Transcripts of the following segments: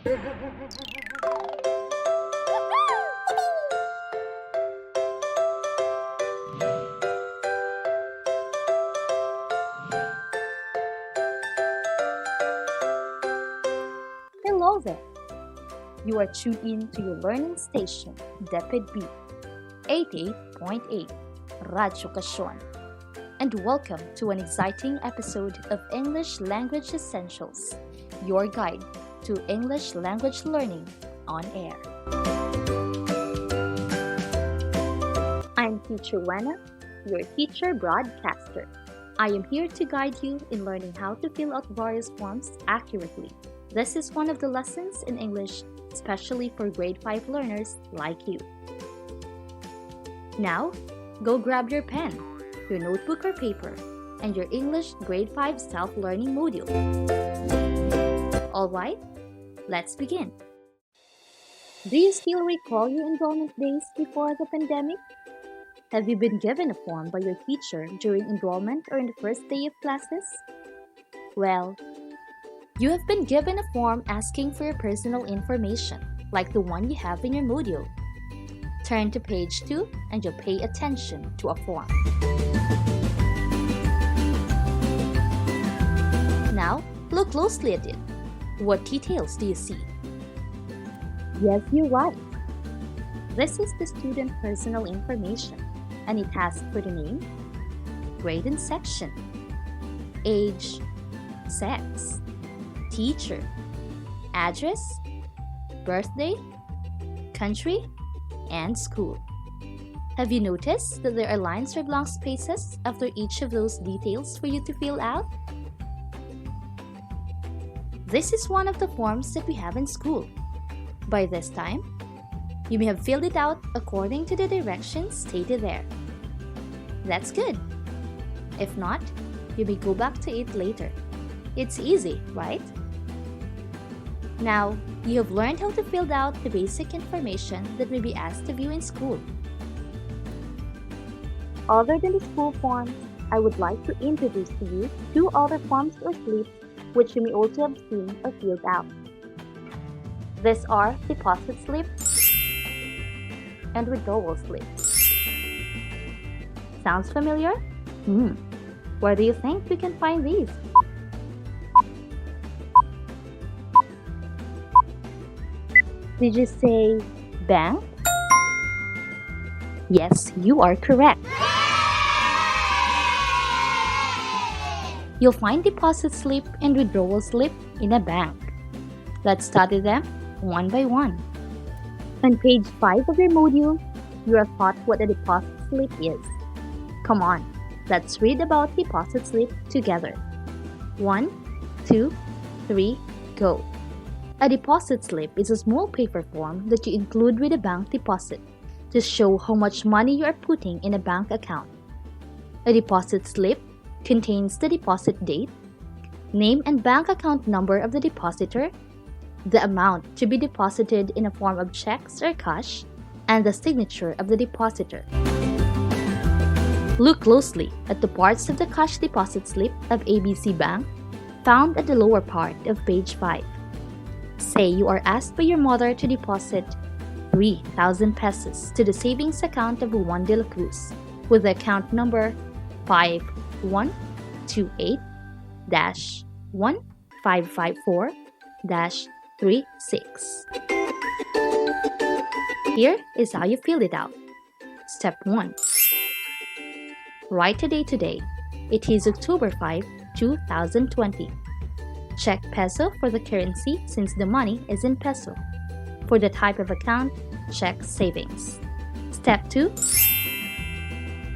Hello there! You are tuned in to your learning station, DepEd B, 88.8, RadyoKasyon. And welcome to an exciting episode of English Language Essentials, your guide to English language learning on air. I'm Teacher Wenna, your teacher broadcaster. I am here to guide you in learning how to fill out various forms accurately. This is one of the lessons in English, especially for grade 5 learners like you. Now, go grab your pen, your notebook or paper, and your English grade 5 self-learning module. Alright, let's begin. Do you still recall your enrollment days before the pandemic? Have you been given a form by your teacher during enrollment or in the first day of classes? Well, you have been given a form asking for your personal information, like the one you have in your module. Turn to page 2 and you'll pay attention to a form. Now, look closely at it. What details do you see? Yes, you're right. This is the student personal information, and it has for the name, grade and section, age, sex, teacher, address, birthday, country, and school. Have you noticed that there are lines or blank spaces after each of those details for you to fill out? This is one of the forms that we have in school. By this time, you may have filled it out according to the directions stated there. That's good. If not, you may go back to it later. It's easy, right? Now, you have learned how to fill out the basic information that may be asked of you in school. Other than the school forms, I would like to introduce to you 2 other forms or slips which you may also have seen or filled out. These are deposit slip and withdrawal slip. Sounds familiar? Where do you think we can find these? Did you say bank? Yes, you are correct. You'll find deposit slip and withdrawal slip in a bank. Let's study them one by one. On page 5 of your module, you are taught what a deposit slip is. Come on, let's read about deposit slip together. 1, 2, 3, go. A deposit slip is a small paper form that you include with a bank deposit to show how much money you are putting in a bank account. A deposit slip contains the deposit date, name and bank account number of the depositor, the amount to be deposited in a form of checks or cash, and the signature of the depositor. Look closely at the parts of the cash deposit slip of ABC Bank found at the lower part of page 5. Say you are asked by your mother to deposit 3,000 pesos to the savings account of Juan de la Cruz with the account number 5128-1554-36. Here is how you fill it out. Step 1. Write a date today. It is October 5, 2020. Check peso for the currency since the money is in peso. For the type of account, check savings. Step 2.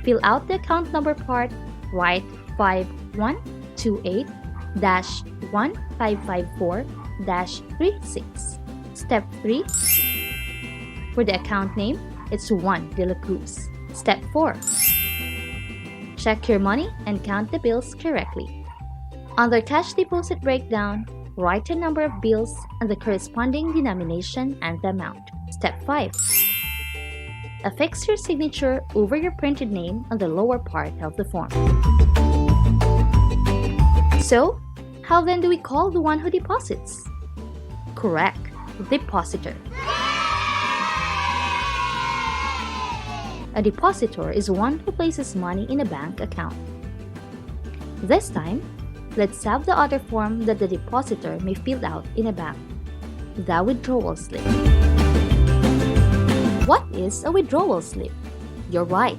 Fill out the account number part. Write 5128-1554-36. Step 3. For the account name, it's Juan de la Cruz. Step 4. Check your money and count the bills correctly. Under cash deposit breakdown, write the number of bills and the corresponding denomination and the amount. Step 5. Affix your signature over your printed name on the lower part of the form. So, how then do we call the one who deposits? Correct. depositor. A depositor is one who places money in a bank account. This time, let's have the other form that the depositor may fill out in a bank, the withdrawal slip. What is a withdrawal slip? You're right.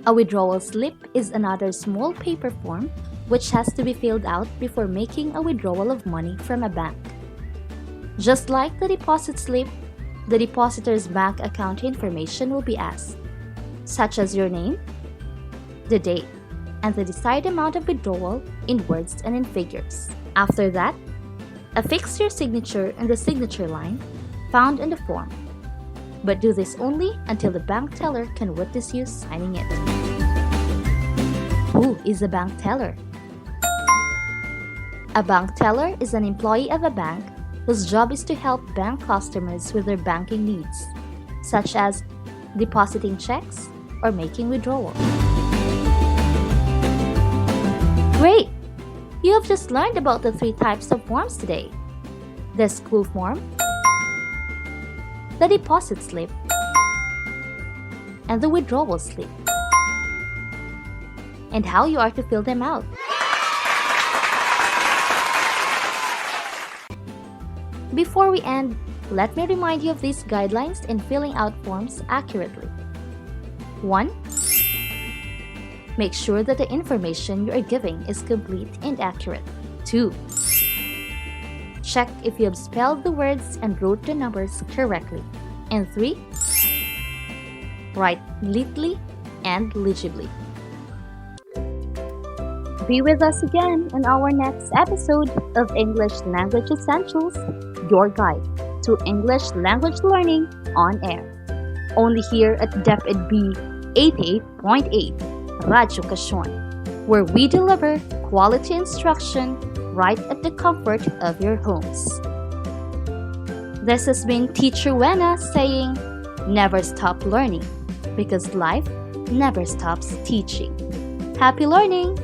A withdrawal slip is another small paper form which has to be filled out before making a withdrawal of money from a bank. Just like the deposit slip, the depositor's bank account information will be asked, such as your name, the date, and the desired amount of withdrawal in words and in figures. After that, affix your signature in the signature line found in the form, but do this only until the bank teller can witness you signing it. Who is a bank teller? A bank teller is an employee of a bank whose job is to help bank customers with their banking needs, such as depositing checks or making withdrawals. Great! You have just learned about the 3 types of forms today: the school form, the deposit slip, and the withdrawal slip, and how you are to fill them out. Before we end, let me remind you of these guidelines in filling out forms accurately. 1. Make sure that the information you are giving is complete and accurate. 2. Check if you have spelled the words and wrote the numbers correctly. And 3. Write neatly and legibly. Be with us again in our next episode of English Language Essentials, your guide to English language learning on air. Only here at DepEd B 88.8, RadyoKasyon, where we deliver quality instruction right at the comfort of your homes. This has been Teacher Wena saying, never stop learning, because life never stops teaching. Happy learning!